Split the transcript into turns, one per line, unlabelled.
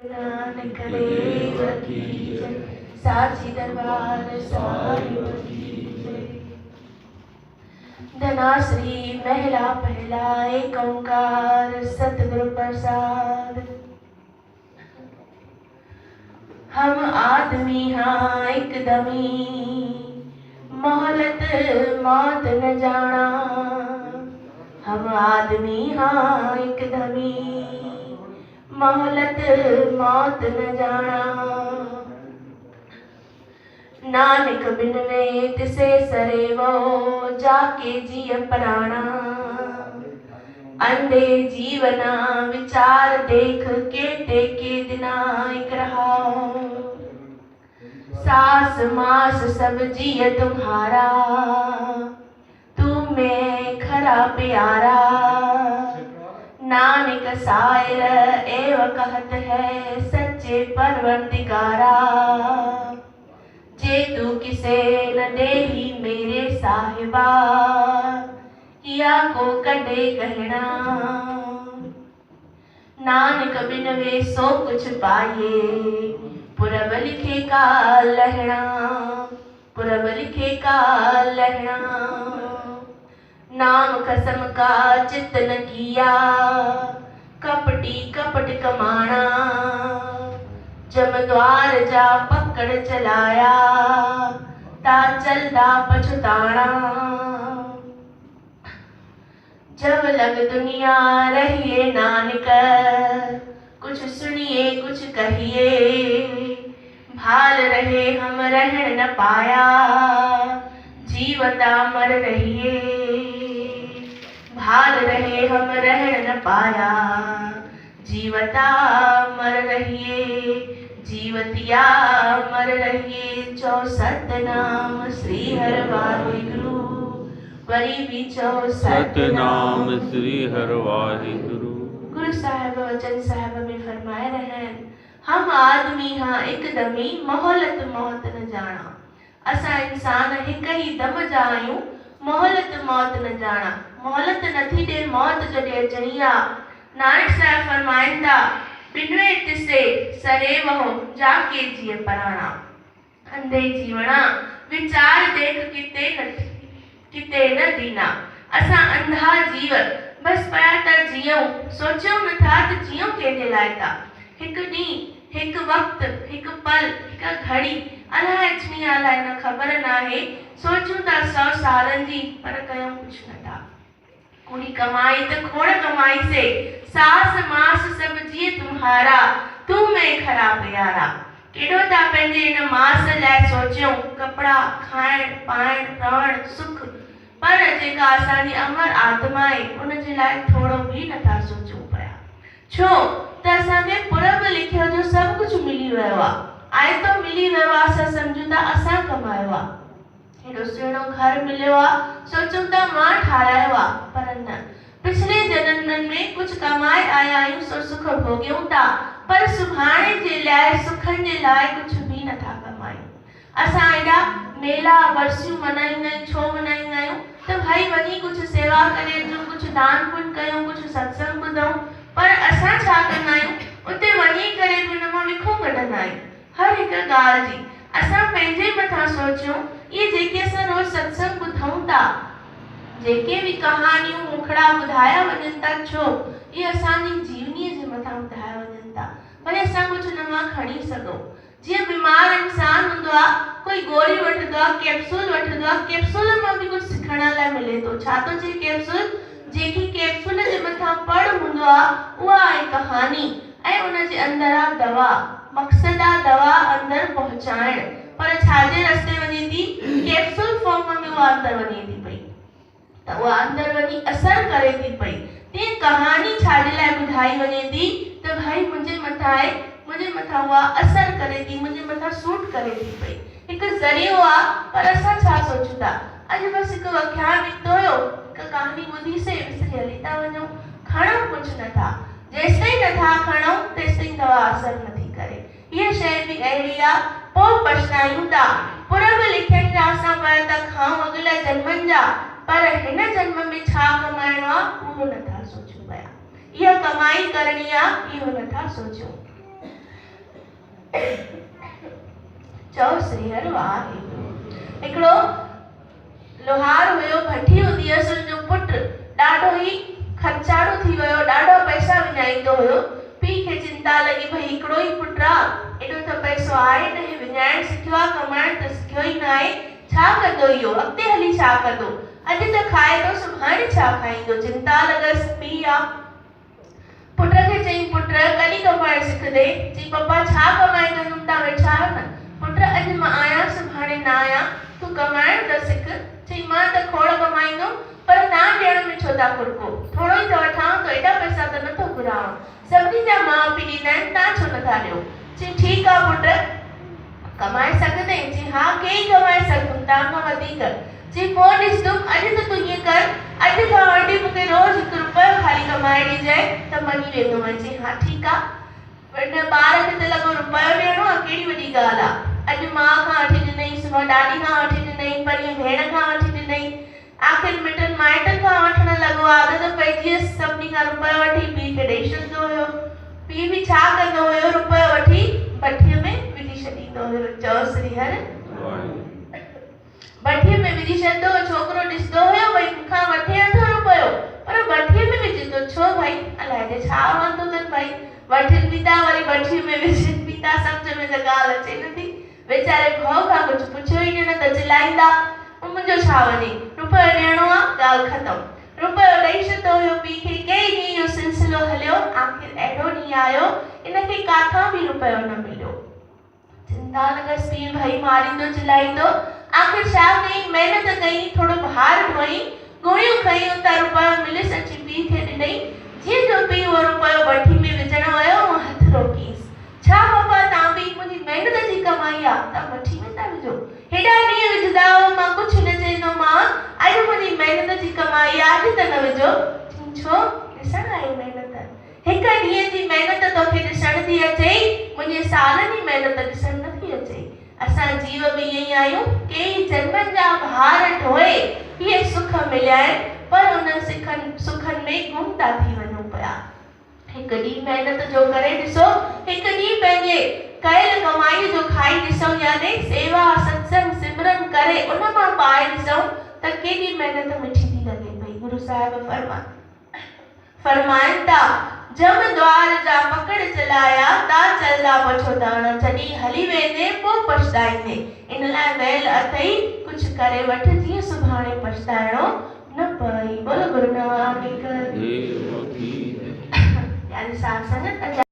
नानक देव की जय, साची दरबार साहिब की जय। धनाश्री महला पहला एक ओंकार सतगुरु प्रसाद। हम आदमी हाँ एकदमी, मोहलत मौत न जाना। हम आदमी हाँ एकदमी, मोहलत मौत न जाना। नानक बिन वे तिसे सरे वो, जाके जिय प्राणा। अंधे जीवना विचार देख के टेके दिना एक रहा। सास मास सब जिय तुम्हारा, तू मैं खरा प्यारा। नानक सायर एव कहत है सच्चे परवरदिगारा। जे तू किसे न देही मेरे साहिबा, किया को कदे कहना। नानक बिन वे सो कुछ पाए, पुरब लिखे का लहना। पुरब लिखे का लहना। नाम कसम का चित्त न किया, कपटी कपट कमाना। जम द्वार जा पकड़ चलाया, ता चलदा पछताना। जब लग दुनिया रहिए नानक, कुछ सुनिए कुछ कहिए। भाल रहे हम रहन न पाया, जीवता मर रहिए। भाल रहे हम रहन न पाया, जीवता मर रहिए। जीवतिया मर रहिए। चौ सतनाम श्री हर वाहिगुरु, वरी भी चौ
सतनाम श्री हर वाहिगुरु।
गुरु साहिब वचन साहिब में फरमाए रहन, हम आदमी हाँ एकदमी, मोहलत मौत न जाना। असां इंसान हिक ही दम जा आहियूं, मोहलत मौत न जाना। मोहलत नथी ॾे मौत जॾहिं अचणी आ। नानक साहिब फरमाइनि था, बिनवे तिसे सरे वहो, जाके जिय पराणा। अंधे जीवना विचार देख किते न दीना। असां अंधा जीव बस पया त जियूं, सोचियूं नथा त जियूं कंहिंजे लाइ था। हिकु ॾींहुं, हिकु वक़्तु, हिकु पल, हिकु घड़ी अलाए अचणी आ, अलाए न ख़बर नाहे। सोचूं था 100 सालनि जी, पर कयूं कुझु नथा। कुड़ी कमाई त खोड़ कमाई से, सास मास सब जिए तुम्हारा, तू मैं खरा प्यारा। केॾो था पंहिंजे इन मास लाइ सोचियूं, कपिड़ा खाइण पाइण रहण सुख, पर जेका असांजी अमर आत्मा आहे उन जे लाइ थोरो बि नथा सोचूं पिया। छो त असांखे पुरब लिखियो जो सभु कुझु मिली वियो आहे। आयतो मिली वियो आहे, असां सम्झूं था असां कमायो आहे। हेॾो सुहिणो घर मिलियो आहे, सोचूं था मां ठारायो आहे, पर न। पिछले जन्मनि में कुझु कमाए आया आहियूं, सो सुख भोगियूं था, पर सुभाणे जे लाइ सुखनि जे लाइ कुझु बि नथा कमायूं। असां एॾा मेला वर्सियूं मनाईंदा आहियूं। छो मनाईंदा आहियूं? त भाई वञी कुझु सेवा करे अचूं, कुझु दान पुण्य कयूं, कुझु सत्संग ॿुधूं। पर असां छा कंदा आहियूं? उते वञी करे बि उन मां विखो कढंदा आहियूं हर हिकु ॻाल्हि जी। असां पंहिंजे मथां सोचियूं, इहे जेके असां रोज़ सत्संग ॿुधूं था, जेके बि कहानियूं मुखड़ा ॿुधाया वञनि था, छो इहे असांजी जीवनीअ जे मथां ॿुधाया वञनि था। भले असां कुझु न मां खणी सघूं। जीअं बीमार इंसान हूंदो आहे, कोई गोरी वठंदो आहे, कैप्सूल वठंदो आहे, कैप्सूल मां बि कुझु सिखण लाइ मिले थो। छा थो चए कैप्सूल? जेकी कैप्सूल जे मथां पढ़ हूंदो आहे, उहा आहे कहानी, ऐं उन जे अंदरि आहे दवा। मक़सद आहे दवा अंदरि पहुचाइण, पर छाजे रस्ते वञे थी? कैप्सूल फॉर्म में उहा अंदरि वञे थी पई, त उहा अंदरि वञी असर करे थी पई। तीअं कहानी छाजे लाइ ॿुधाई वञे थी? त भाई मुंहिंजे मथां आहे, मुंहिंजे मथां उहा असर करे थी, मुंहिंजे मथां सूट करे थी पई। हिकु ज़रियो आहे, पर असां छा सोचूं था? अॼु बसि हिकु व्याख्यान निकितो हुयो, हिकु कहानी ॿुधीसीं, विसरी हली था वञूं, खणूं कुझु नथा। जेसिताईं नथा खणूं तेसिताईं दवा असर नथी करे। हीअ शइ बि अहिड़ी आहे, पोइ पछतायूं था। पुरब लिखियनि जा असां पिया था खाऊं अॻिले जन्मनि जा, पर हिन जन्म में छा कमाइणो आहे उहो नथा सोचूं पिया। इहा कमाई करणी आहे इहो नथा सोचूं। चओ श्री हर वाहेगुरु। हिकिड़ो लोहार हुयो, भठी हूंदी हुयसि, हुनजो पुटु ॾाढो ई खर्चाणो थी वियो, ॾाढा पैसा विञाईंदो हुयो। पीउ खे चिंता लॻी भई हिकिड़ो ई पुटु आहे, एॾो त पैसो आहे न, हे विञाइण सिखियो आहे, कमाइण त सिखियो ई न आहे, छा कंदो इहो, अॻिते हली छा कंदो, अॼु त खाए थो सुभाणे छा खाईंदो। चिंता लॻसि। पीउ आहे, पुट खे चई पुट कॾहिं कमाइण सिखंदे? चई पप्पा छा कमाईंदुमि, तव्हां वेठा आहियो न। पुट अॼु मां आहियां सुभाणे न आहियां, तूं कमाइण त सिख। चई मां त खोड़ कमाईंदुमि, पर तव्हां ॾियण में छो था कुरको, थोरो ई त वठां, त एॾा पैसा त नथो घुरां, सभिनी जा माउ पीउ ॾींदा आहिनि, तव्हां छो नथा ॾियो। चई ठीकु आहे पुट, कमाए सघंदे? चई हा केई कमाए सघंदुमि, तव्हां खां वधीक। चई पोइ ॾिसंदुमि, अॼु त तूं ईअं कर, अॼु खां वठी मूंखे रोज़ ₹1 ख़ाली कमाए ॾिजांइ त मञी वेंदुमि। चई हा ठीकु आहे, हिन ॿार खे त लॻो ₹1 ॾियणो आहे, कहिड़ी वॾी ॻाल्हि आहे। अॼु माउ खां वठी ॾिनई, सुभाणे ॾाॾी खां वठी ॾिनई, परीहं भेण खां वठी ॾिनई, आख़िर मिटनि माइटनि खां वठण लॻो। आदत पइजी वियसि, सभिनी खां ₹1 वठी पीउ खे ॾेई छॾींदो हुयो। पीउ बि छा कंदो हुयो, ₹1 वठी भठीअ में विझी छॾींदो हुयो। चओ श्री हर। भठीअ में विझी छॾींदो, छोकिरो ॾिसंदो हुयो भई मूंखां वठे नथो ₹1, पर भठीअ में विझे थो छो भाई, अलाए छा वांदो अथनि भाई, वठनि बि था वरी भठीअ में विझनि बि था, सम्झ में त ॻाल्हि अचे नथी। वीचारे भउ खां कुझु पुछियो ई न त चिलाईंदा, मुंहिंजो छा वञे, ₹1 ॾियणो आहे, ॻाल्हि ख़तमु। ₹1 ॾेई छॾियो हुयो पीउ खे। कई ॾींहं इहो सिलसिलो हलियो, आख़िर अहिड़ो ॾींहुं आयो इनखे काथां बि ₹1 न मिलियो। चिंता लॻसि, पीउ भई मारींदो चिलाईंदो, आख़िर छा कई, महिनत कई, थोरो भार ढोई, गोरियूं खयूं त ₹1 मिलियसि, अची पीउ खे ॾिनई। जीअं जो पीउ उहो ₹1 भठी में विझण वियो, हथ रोकीसि। छा पप्पा, तव्हां बि मुंहिंजी महिनत जी कमाई आहे, तव्हां भठी में था विझो, हेॾा ॾींहं विझंदा हुआ, मां कुझु न चईंदोमांव, अॼु मुंहिंजी महिनत जी कमाई आहे, अॼु त न विझो। छो ॾिसण आई महिनत, हिकु ॾींहं जी महिनत तोखे ॾिसण थी अचई, मुंहिंजे सालनि जी महिनत ॾिसण नथी अचई। असां जीव बि ईअं ई आहियूं, कई जन्मनि जा भार ढोए इहे सुख मिलिया आहिनि, पर उन सुखनि में गुम था थी वञूं पिया। हिकु ॾींहुं महिनत जो करे ॾिसो, हिकु ॾींहुं पंहिंजे कयल कमाई जो खाई ॾिसूं, यानी सेवा सत्संग सिमरन करे उन मां पाए ॾिसूं त केॾी महिनत मिठी थी लॻे पई। गुरु साहिब फरमाइनि था, जब द्वार जा पकड़ चलाया ता चलदा पछोताणा, जॾहिं हली वेंदे पोइ पछताईंदे। इन लाइ वेल अथई कुझु करे वठ, जीअं सुभाणे पछताइणो न पई। बोलो गुरु नानक। यानी साथ संगत